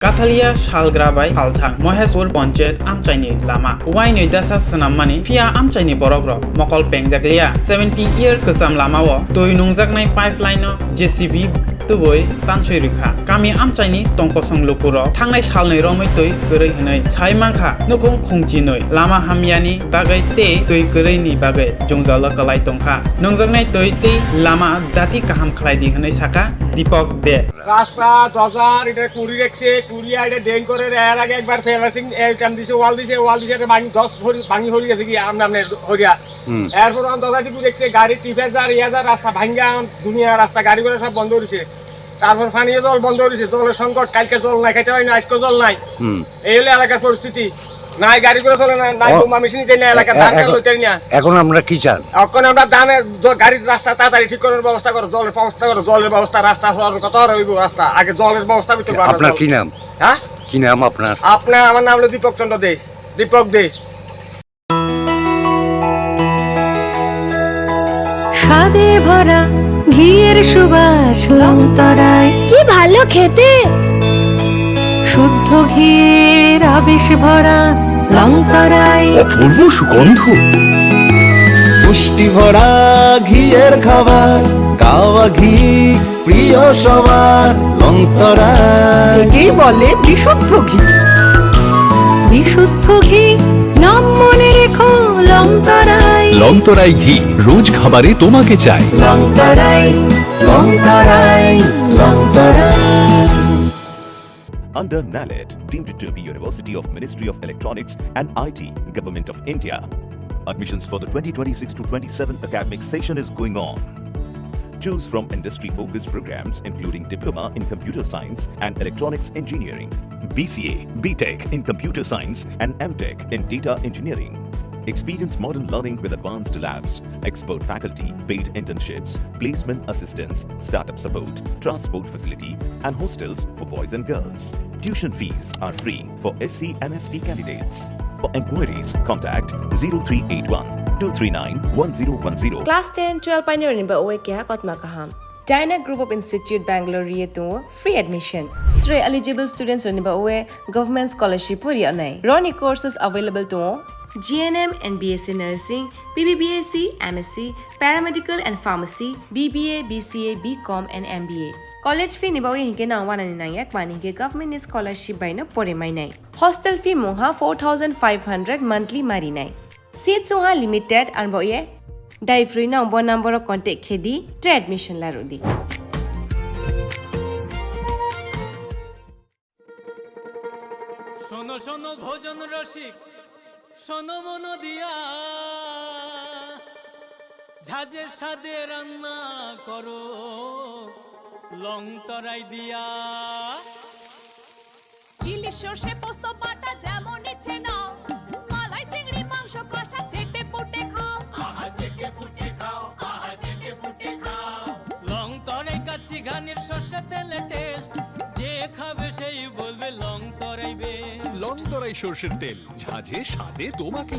Kathalia Shalgrabai Halthang Mohesur Ponchet Amchaini Lama Waini Dasa Sanamani Pia Amchaini Borogro Mokol Pengjaglia 70-year Kesam Lamawo Toi Nungjaknai Pipeline JCB Tuboi Tansoi Rikha Kami Amchaini Tongkosong Lukuro Thangnai Salnai Romoi Toi Goroi Hinai Chai Mangkha Nukung Khungchinoi Lama Hamyani Bagai Te Toi Goroi ni Bagai Jongjala Kalai Tongkha Nungjaknai Toi Te Lama Dati Kaham Khlaidi Hinai Saka Deepak De রাস্তা দজার এটা কুড়ি রেখছে কুড়িয়া এটা drain করে এর আগে একবার ফেভাসিং time দিছে ওয়াল দিছে এটা ভাঙি 10 ভাঙি হয়ে গেছে কি আমরা হরিয়া এরপর দজা দিকে রেখছে গাড়ি টিপে যার রাস্তা ভাঙ্গা দুনিয়া রাস্তা গাড়ি করে সব বন্ধ হয়েছে তারপর পানীয় জল বন্ধ হয়েছে জলের সংকট কালকে জল নাই খাইতে হয় না আজকে জল নাই এই হলো এলাকার পরিস্থিতি নাই গাড়ি করে চলে না নাই তোমা মেশিন দেয় না এলাকা ধান হইতে না এখন আমরা কি চান এখন আমরা ধানের গাড়ির রাস্তা তাড়াতাড়ি ঠিক করার ব্যবস্থা করো জলের ব্যবস্থা রাস্তা হওয়ার কত হইব রাস্তা আগে জলের ব্যবস্থা করতে পারবো আপনার কি নাম হ্যাঁ কি নাম আপনার আমার নাম হলো দীপক চন্দ্র দে দীপক দে স্বাদে ভরা ঘিয়ের সুবাস লংতরায় কি ভালো খেতে শুদ্ধ ঘিয়ের আবেশ ভরা লংতরায় অপূর্ব সুগন্ধ পুষ্টি ভরা ঘিয়ের খাবার কাওয়া ঘি প্রিয় সবার লংতরায় কি বলে বিশুদ্ধ ঘি বিশুদ্ধ ঘি নাম মনে রেখো লংতরায় লংতরাই ঘি রোজ খাবারে তোমাকে চাই Longtharai Longtharai Longtharai Under NALET, deemed to be University of Ministry of Electronics and IT, Government of India. Admissions for the 2026 to 27 academic session is going on. Choose from industry-focused programs including Diploma in Computer Science and Electronics Engineering, BCA, BTech in Computer Science and MTech in Data Engineering. Experience modern learning with advanced labs, expert faculty, paid internships, placement assistance, startup support, transport facility, and hostels for boys and girls. Tuition fees are free for SC and ST candidates. For enquiries, contact 0381 239 1010. Class 10, 12 pioneer ni ba oe kya kotma kaham. Dyna Group of Institute Bangalore to free admission. 3 eligible students ni ba oe government scholarship puri anai. Roni courses available to GNM and BSc Nursing, BBBSc, MSc, Paramedical and Pharmacy, BBA, BCA, BCom and MBA. College fee ni ba oe hinke na wana ni nai ek mani ke government scholarship by na pore mai nai. Hostel fee moha 4500 monthly mari nai. Seats oha limited and ba oe dai free na bo number of contact khedi tre admission la rodi. শোনো শোনো ভোজন রসিক শোনো মন দিয়া ঝাঁঝের স্বাদে রান্না করো লং তরাই দিয়া ইলিশ সর্ষে পোস্ত বাটা যেমন ইচ্ছে নাও মালাই চিংড়ি মাংস কষা চেটে পুটে খাও আহা চেটে পুটে খাও আহা চেটে পুটে খাও লং তরাই কাচ্চি ঘানির সর্ষে তেলে টেস্ট যে খাবে সেই বলবে লং তরাই বেস্ট লংতরাই সর্ষের তেল ঝাঁঝে স্বাদে তোমাকে